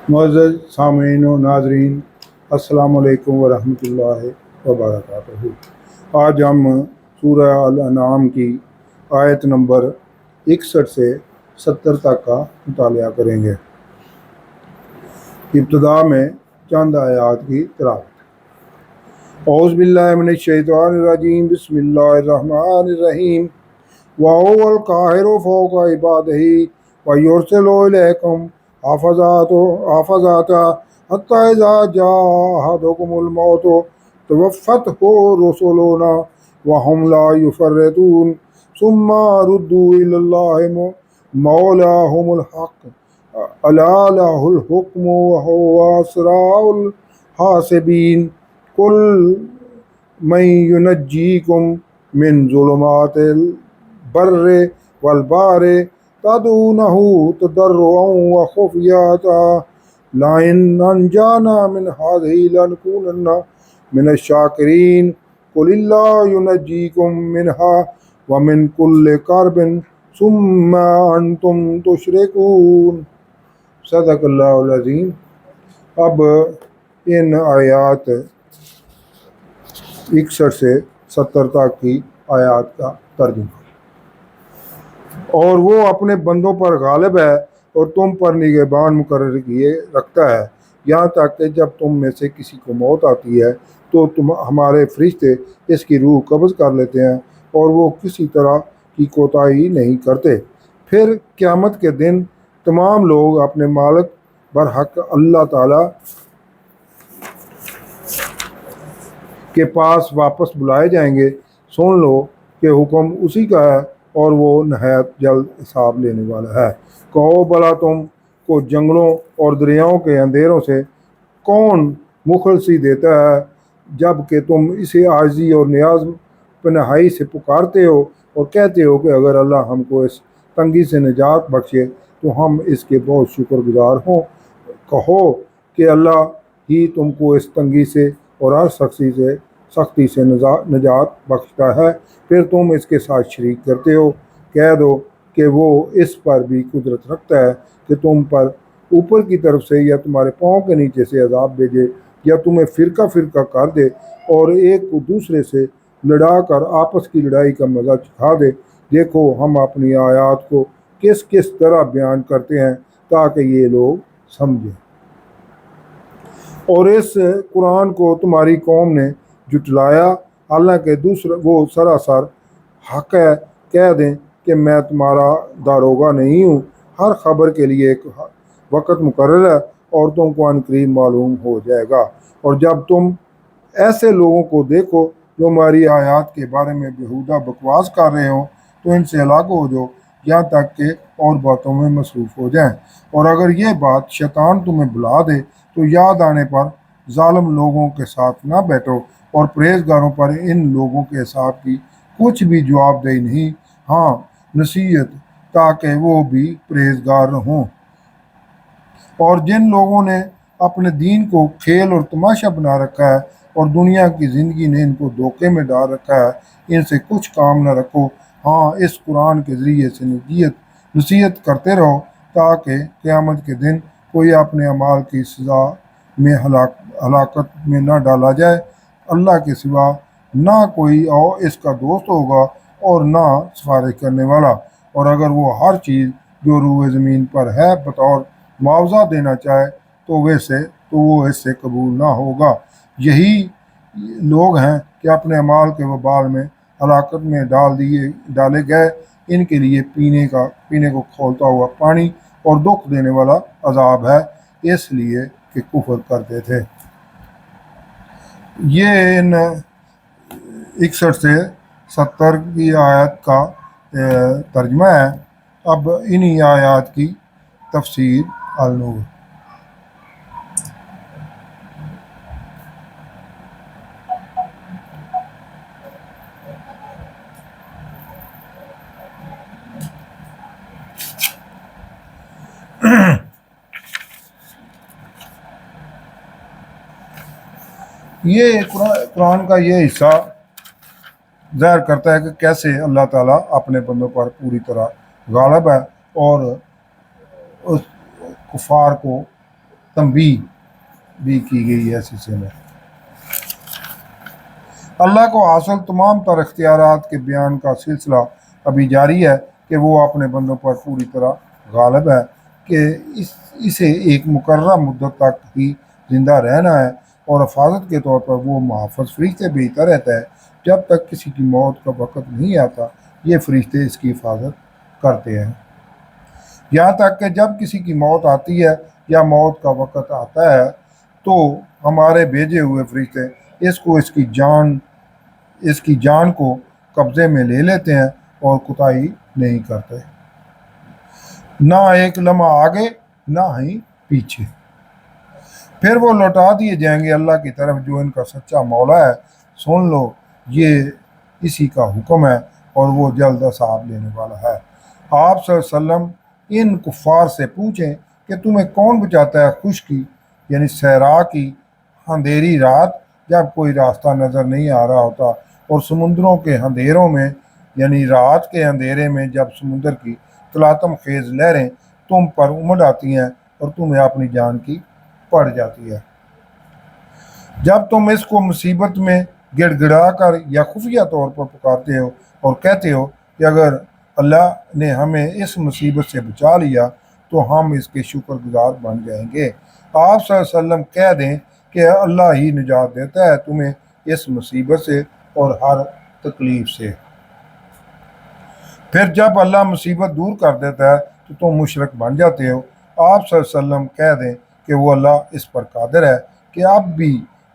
معزز سامعین و ناظرین، السلام علیکم ورحمۃ اللہ وبرکاتہ۔ آج ہم سورہ الانعام کی آیت نمبر 61 سے 70 تک کا مطالعہ کریں گے۔ ابتدا میں چند آیات کی تلاوت۔ اعوذ باللہ من الشیطان الرجیم، بسم اللہ الرحمن الرحیم۔ وَهُوَ الْقَاهِرُ فَوْقَ عِبَادِهِ وَيُرْسِلُ إِلَيْكُمْ حافظات حتى إذا جاء أحدكم الموت توفته رسلنا وهم لا يفرطون ثم ردوا إلى الله مولاهم الحق ألا له الحكم وهو أسرع الحاسبين قل من ينجيكم من ظلمات البر والبحر تدعونه تضرعا وخفية لئن أنجانا من هذه لنكونن من الشاكرين قل الله ينجيكم منها ومن كل كرب ثم أنتم تشركون۔ صدق اللہ العظیم۔ اب ان آیات 61 سے 70 تک کی آیات کا ترجمہ۔ اور وہ اپنے بندوں پر غالب ہے اور تم پر نگہبان مقرر کیے رکھتا ہے، یہاں تک کہ جب تم میں سے کسی کو موت آتی ہے تو ہمارے فرشتے اس کی روح قبض کر لیتے ہیں اور وہ کسی طرح کی کوتاہی نہیں کرتے۔ پھر قیامت کے دن تمام لوگ اپنے مالک برحق اللہ تعالیٰ کے پاس واپس بلائے جائیں گے۔ سن لو کہ حکم اسی کا ہے اور وہ نہایت جلد حساب لینے والا ہے۔ کہو بھلا تم کو جنگلوں اور دریاؤں کے اندھیروں سے کون مخلصی دیتا ہے جب کہ تم اسے عاجزی اور نیاز پناہی سے پکارتے ہو اور کہتے ہو کہ اگر اللہ ہم کو اس تنگی سے نجات بخشے تو ہم اس کے بہت شکر گزار ہوں۔ کہو کہ اللہ ہی تم کو اس تنگی سے اور ہر سختی سے نجات بخشتا ہے، پھر تم اس کے ساتھ شریک کرتے ہو۔ کہہ دو کہ وہ اس پر بھی قدرت رکھتا ہے کہ تم پر اوپر کی طرف سے یا تمہارے پاؤں کے نیچے سے عذاب بھیجے یا تمہیں فرقہ فرقہ کر دے اور ایک کو دوسرے سے لڑا کر آپس کی لڑائی کا مزہ چکھا دے۔ دیکھو ہم اپنی آیات کو کس کس طرح بیان کرتے ہیں تاکہ یہ لوگ سمجھیں۔ اور اس قرآن کو تمہاری قوم نے جھٹلایا، حالانکہ وہ سراسر حق ہے۔ کہہ دیں کہ میں تمہارا داروغہ نہیں ہوں، ہر خبر کے لیے ایک وقت مقرر ہے اور تم کو عنقریب معلوم ہو جائے گا۔ اور جب تم ایسے لوگوں کو دیکھو جو ہماری آیات کے بارے میں بیہودہ بکواس کر رہے ہوں تو ان سے الگ ہو جاؤ یہاں تک کہ اور باتوں میں مصروف ہو جائیں۔ اور اگر یہ بات شیطان تمہیں بلا دے تو یاد آنے پر ظالم لوگوں کے ساتھ نہ بیٹھو اور پرہیزگاروں پر ان لوگوں کے حساب کی کچھ بھی جواب دہی نہیں، ہاں نصیحت، تاکہ وہ بھی پرہیزگار ہوں۔ اور جن لوگوں نے اپنے دین کو کھیل اور تماشا بنا رکھا ہے اور دنیا کی زندگی نے ان کو دھوکے میں ڈال رکھا ہے، ان سے کچھ کام نہ رکھو، ہاں اس قرآن کے ذریعے سے نصیحت کرتے رہو تاکہ قیامت کے دن کوئی اپنے اعمال کی سزا میں ہلاکت میں نہ ڈالا جائے۔ اللہ کے سوا نہ کوئی اور اس کا دوست ہوگا اور نہ سفارش کرنے والا، اور اگر وہ ہر چیز جو روئے زمین پر ہے بطور معاوضہ دینا چاہے تو وہ اس سے قبول نہ ہوگا۔ یہی لوگ ہیں کہ اپنے اعمال کے وبال میں ہلاکت میں ڈالے گئے، ان کے لیے پینے کو کھولتا ہوا پانی اور دکھ دینے والا عذاب ہے، اس لیے کہ کفر کرتے تھے۔ یہ ان 61 سے 70 کی آیت کا ترجمہ ہے۔ اب انہی آیات کی تفسیر النور۔ یہ قرآن کا یہ حصہ ظاہر کرتا ہے کہ کیسے اللہ تعالیٰ اپنے بندوں پر پوری طرح غالب ہے اور اس کفار کو तंबीह भी की गई है इस हिस्से में। अल्लाह को हासिल तमाम तर इख्तियारात के बयान का सिलसिला अभी जारी है कि वो अपने बंदों पर पूरी तरह गालिब है, कि इसे एक मुकर्रर मुद्दत तक ही जिंदा रहना है और हिफाजत के तौर पर वो मुहाफ़िज़ फरिश्ते भेजता रहता है। जब तक किसी की मौत का वक़्त नहीं आता, ये फरिश्ते इसकी हिफाजत करते हैं, यहाँ तक कि जब किसी की मौत आती है या मौत का वक़्त आता है तो हमारे भेजे हुए फरिश्ते इसको इसकी जान को कब्ज़े में ले लेते हैं और कुताही नहीं करते, ना एक लम्हा आगे ना ही पीछे। फिर वो लौटा दिए जाएंगे अल्लाह की तरफ जो इनका सच्चा मौला है। सुन लो, ये इसी का हुक्म है और वो जल्द असाब लेने वाला है। आप सल्लल्लाहु अलैहि वसल्लम इन कुफ़ार से पूछें कि तुम्हें कौन बचाता है खुश्की यानी सहरा की अंधेरी रात, जब कोई रास्ता नज़र नहीं आ रहा होता, और समुद्रों के अंधेरों में यानी रात के अंधेरे में जब समुद्र की तलातम खेज लहरें तुम पर उमड़ आती हैं और तुम्हें अपनी जान की पड़ जाती है। जब तुम इसको मुसीबत में गिड़गिड़ा कर या खुफिया तौर पर पुकारते हो और कहते हो कि अगर अल्लाह ने हमें इस मुसीबत से बचा लिया तो हम इसके शुक्रगुजार बन जाएंगे। आप सल्लल्लाहु अलैहि वसल्लम कह दें कि अल्लाह ही निजात देता है तुम्हें इस मुसीबत से और हर तकलीफ से। फिर जब अल्लाह मुसीबत दूर कर देता है तो तुम मुशरक बन जाते हो। आप सल्लल्लाहु अलैहि वसल्लम कह दें कि वो अल्लाह इस पर कादिर है कि अब भी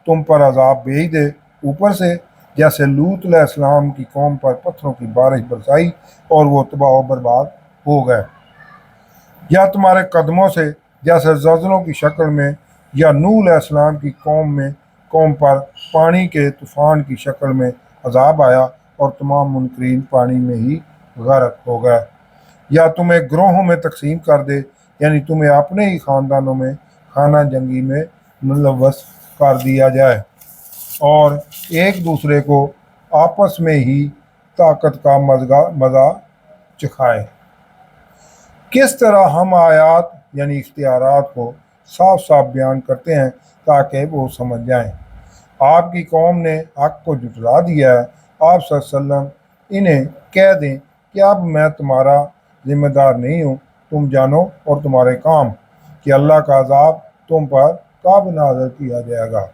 तुम पर अजाब भेज दे ऊपर से, जैसे लूत अलैहिस्सलाम की कौम पर पत्थरों की बारिश बरसाई और वो तबाह बर्बाद हो गए, या तुम्हारे कदमों से जैसे ज़लज़लों की शक्ल में, या नूह अलैहिस्सलाम की कौम पर पानी के तूफ़ान की शक्ल में अजाब आया और तमाम मुनकरीन पानी में ही गर्क हो गए, या तुम्हें ग्रोहों में तकसीम कर दे यानी तुम्हें अपने ही ख़ानदानों में खाना जंगी में मुलव्वस कर दिया जाए और एक दूसरे को आपस में ही ताकत का मज़ा चखाए। किस तरह हम आयात यानी इख्तियारात को साफ साफ बयान करते हैं ताकि वो समझ जाएं। आपकी कौम ने हक़ को झुठला दिया है। आप सल्लल्लाहु अलैहि वसल्लम इन्हें कह दें कि अब मैं तुम्हारा जिम्मेदार नहीं हूँ, तुम जानो और तुम्हारे काम कि अल्लाह का अज़ाब तुम पर कब नाज़िल किया जाएगा।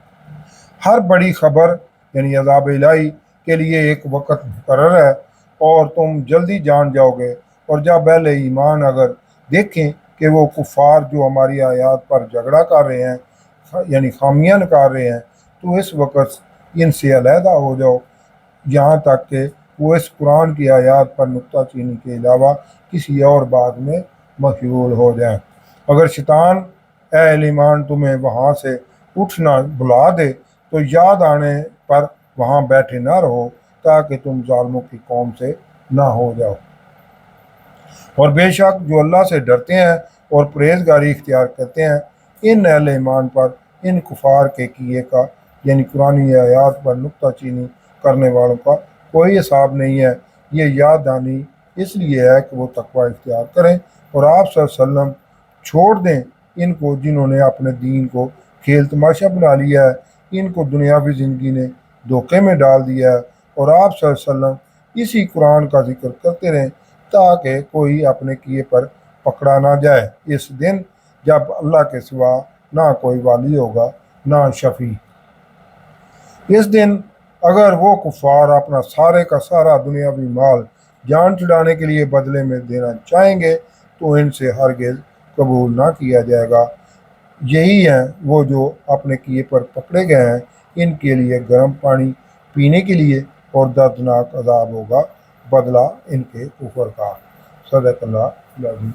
हर बड़ी खबर यानी अज़ाब इलाही के लिए एक वक़्त मुकर्रर है और तुम जल्दी जान जाओगे। और जब अहले ईमान अगर देखें कि वो कुफ़ार जो हमारी आयात पर झगड़ा कर रहे हैं यानी खामियां निकाल रहे हैं, तो इस वक़्त इनसे अलहदा हो जाओ यहाँ तक कि वो इस कुरान की आयात पर नुक्ताचीनी के अलावा किसी और बात में मशगूल हो जाएं। अगर शैतान अहले ईमान तुम्हें वहाँ से उठना बुला दे तो याद आने पर वहाँ बैठे ना रहो ताकि तुम जालिमों की कौम से ना हो जाओ। और बेशक जो अल्लाह से डरते हैं और परहेजगारी इख्तियार करते हैं, इन अहले ईमान पर इन कुफार के किए का यानी कुरानी आयात पर नुक्ताचीनी करने वालों का कोई हिसाब नहीं है। ये याद दहानी इसलिए है कि वो तकवा इख्तियार करें और आप सल्लल्लाहु अलैहि वसल्लम छोड़ दें इनको जिन्होंने अपने दीन को खेल तमाशा बना लिया है, इनको दुनियावी ज़िंदगी ने धोखे में डाल दिया है। और आप सल्लल्लाहु अलैहि वसल्लम इसी कुरान का जिक्र करते रहें ताकि कोई अपने किए पर पकड़ा ना जाए इस दिन जब अल्लाह के सिवा ना कोई वाली होगा ना शफी। इस दिन अगर वो कुफ़ार अपना सारे का सारा दुनियावी माल जान छुड़ाने के लिए बदले में देना चाहेंगे तो इनसे हरगिज़ कबूल ना किया जाएगा। यही हैं वो जो अपने किए पर पकड़े गए हैं, इनके लिए गर्म पानी पीने के लिए और दर्दनाक अजाब होगा बदला इनके कुफर का। सदक़ल्लाह अज़ीम।